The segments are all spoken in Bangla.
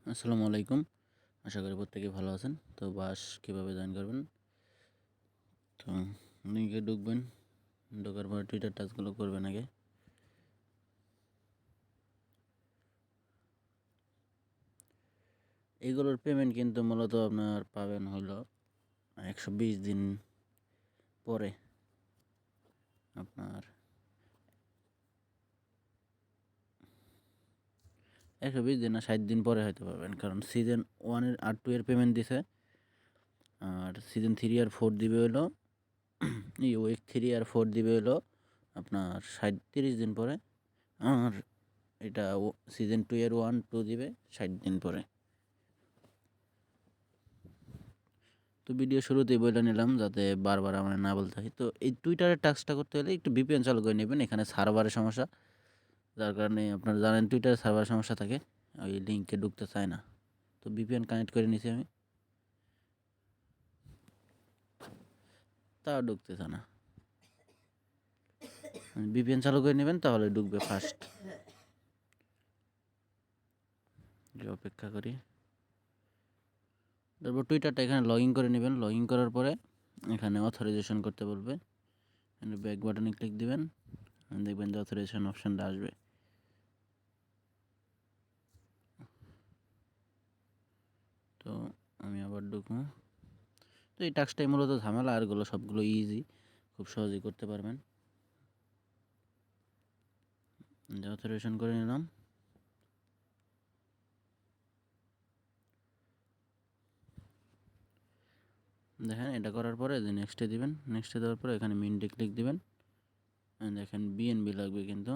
আসসালামু আলাইকুম। আশা করি প্রত্যেকে ভালো আছেন। তো বাস কীভাবে জয়েন করবেন? তো লিঙ্কে ঢুকবেন, ঢোকার পরে টুইটার টাচগুলো করবেন আগে। এইগুলোর পেমেন্ট কিন্তু মূলত আপনার পাবেন হলো 120 দিন পরে। আপনার 120 দিন না 60 দিন পরে হয়তো পাবেন, কারণ সিজন 1 আর 2 এর পেমেন্ট দিছে, আর সিজন 3 আর 4 দিবে হলো উইক 3 আর 4 দিবে হলো আপনার 30 দিন পরে। আর এটা সিজন 2 এর 1-2 দিবে 60 দিন পরে। তো ভিডিও শুরুতেই বলে নিলাম যাতে বারবার আমার না বলতে হয়। তো এই টুইটারের টাস্কটা করতে হলে একটু ভিপিএন চালু করে নেবেন। এখানে সার্ভারের সমস্যা, যার কারণে আপনারা জানেন টুইটারে সার্ভার সমস্যা থাকে, ওই লিঙ্কে ঢুকতে চায় না। তো ভিপিএন কানেক্ট করে নিছি আমি, তাও ঢুকতেছে না। ভিপিএন চালু করে নেবেন, তাহলে ঢুকবে ফার্স্ট। অপেক্ষা করি। তারপর টুইটারটা এখানে লগ ইন করে নেবেন। লগ ইন করার পরে এখানে অথরাইজেশন করতে বলবে, এখানে ব্যাক বাটনে ক্লিক দিবেন, দেখবেন যে অথরাইজেশন অপশানটা আসবে। তো আমি আবার ঢুকবো। তো এই টাস্কটাই মূলত ঝামেলা, আরগুলো সবগুলো ইজি, খুব সহজেই করতে পারবেন। অথরাইজেশন করে নিলাম। দেখেন এটা করার পরে নেক্সটে দিবেন। নেক্সটে দেওয়ার পরে এখানে মিন্টে ক্লিক দিবেন। দেখেন বিএনবি লাগবে কিন্তু,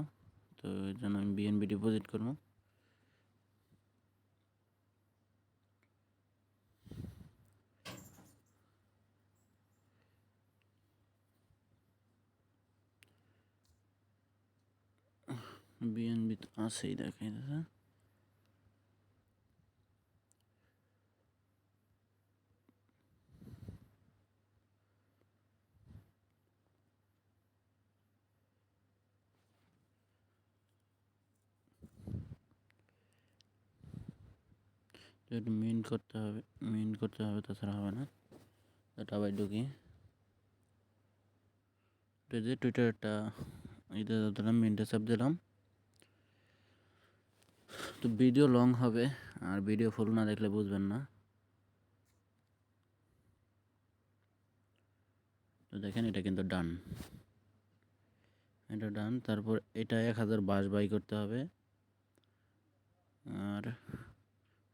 তো এর জন্য আমি বিএনবি ডিপোজিট করবো। বিএনবি তো আছেই, দেখেন একটু মিন্ট করতে হবে, মিন্ট করতে হবে, তাছাড়া হবে না। এটা আবার ঢুকি, যে টুইটারটা এটা দিলাম, মিন্টে চাপ দিলাম। তো ভিডিও লং হবে, আর ভিডিও ফুল না দেখলে বুঝবেন না। তো দেখেন এটা কিন্তু ডান, এটা ডান। তারপর এটা 1000 বাস বাই করতে হবে। আর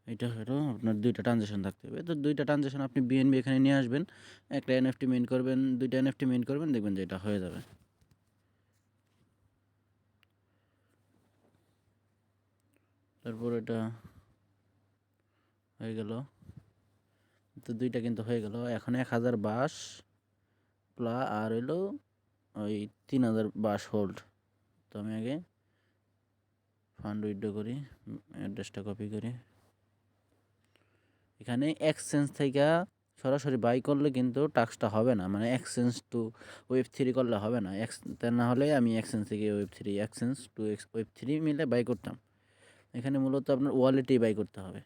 এটা হলো আপনার 2টা ট্রানজ্যাকশন থাকতে হবে। তো 2টা ট্রানজ্যাকশন আপনি বিএনবি এখানে নিয়ে আসবেন, একটা এনএফটি মিন্ট করবেন, 2টা এনএফটি মিন্ট করবেন, দেখবেন যে এটা হয়ে যাবে। তারপর এটা হয়ে গেল। তো 2টা কিন্তু হয়ে গেল। এখন 1000 বাস আর হইলো ওই 3000 বাস হোল্ড। তো আমি আগে ফান্ড উইথড্র করি, অ্যাড্রেসটা কপি করি। এখানে এক্সচেঞ্জ থেকে সরাসরি বাই করলে কিন্তু টাস্কটা হবে না, মানে এক্সচেঞ্জ টু ওয়েব 3 করলে হবে না। তা না হলে আমি এক্সচেঞ্জ থেকে ওয়েব 3, এক্সচেঞ্জ টু ওয়েব 3 মিলে বাই করতাম। এখানে মূলত আপনার ওয়ালেটেই বাই করতে হবে।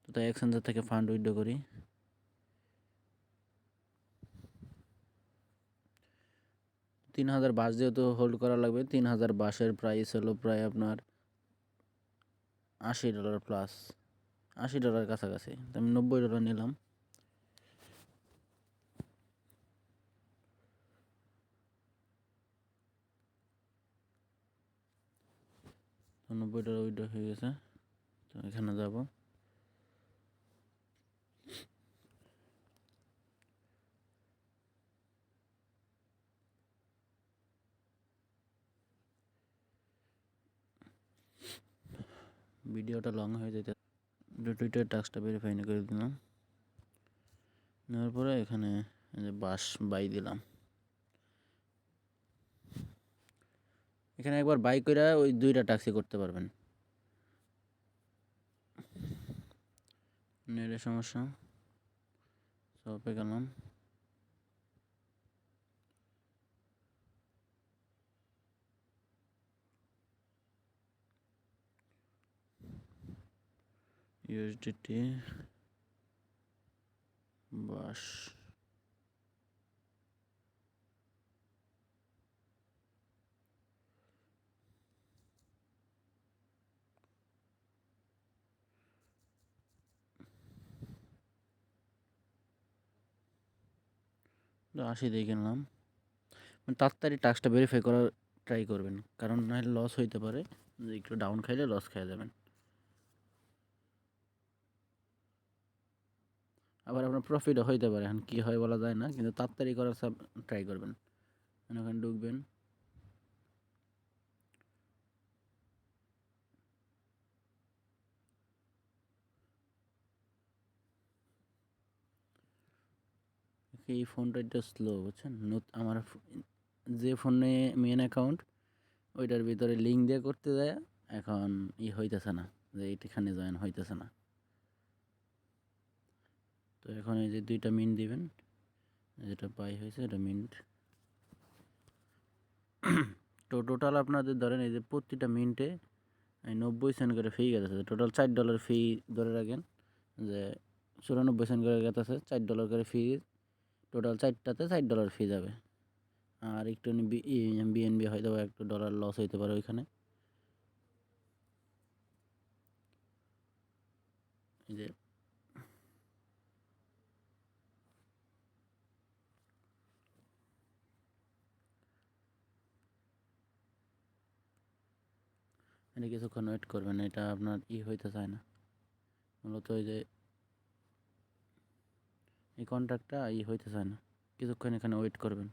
তো তাই এক্সচেঞ্জার থেকে ফান্ড উইথড্র করি। 3000 বাস যেহেতু হোল্ড করা লাগবে, 3000 বাসের প্রাইস হলো প্রায় আপনার $80 প্লাস, $80 কাছাকাছি। তো আমি $90 নিলাম। তো $90 উইথড্র হয়ে গেছে। তো এখানে যাব, ভিডিওটা লং হয়ে যেতে। টুইটার টাস্কটা ভেরিফাই করে দিলাম। নেওয়ার পরে এখানে যে বাস বাই দিলাম। এখানে একবার বাই করে ওই 2টা টাস্কই করতে পারবেন। নেটের সমস্যা, শপে গেলাম। ইউএসডিটি বাস আসি দেখে নিলাম। তাড়াতাড়ি টাস্কটা ভেরিফাই করার ট্রাই করবেন, কারণ নাহলে লস হইতে পারে, একটু ডাউন খাইলে লস খেয়ে যাবেন। আবার আপনার প্রফিটও হইতে পারে, এখন কী হয় বলা যায় না, কিন্তু তাড়াতাড়ি করার সব ট্রাই করবেন। ওখানে ঢুকবেন, এই ফোনটা একটু স্লো বুঝছেন। আমার যে ফোনে মেন অ্যাকাউন্ট ওইটার ভিতরে লিঙ্ক দিয়ে করতে যায়, এখন হইতেছে না, যে এইখানে জয়েন হইতেছে না। তো এখন এই যে 2টা মিনিট দিবেন, যেটা পাই হয়েছে এটা মিনিট। তো টোটাল আপনাদের ধরেন এই যে প্রতিটা মিনিটে 90 সেন্ট করে ফি গেছে, টোটাল $4 ফি ধরে রাখেন, যে 94 সেন্ট করে গেছে, $4 করে ফি, টোটাল 4টাতে $4 ফি যাবে। আর একটু বিএনবি হয়তো একটু ডলার লস হইতে পারে ওইখানে। এই যে এটা কিছুক্ষণ ওয়েট করবেন, এটা আপনার হইতে চায় না মূলত। ওই যে এই কন্ট্রাক্টটা হইতে চায় না, কিছুক্ষণ এখানে ওয়েট করবেন।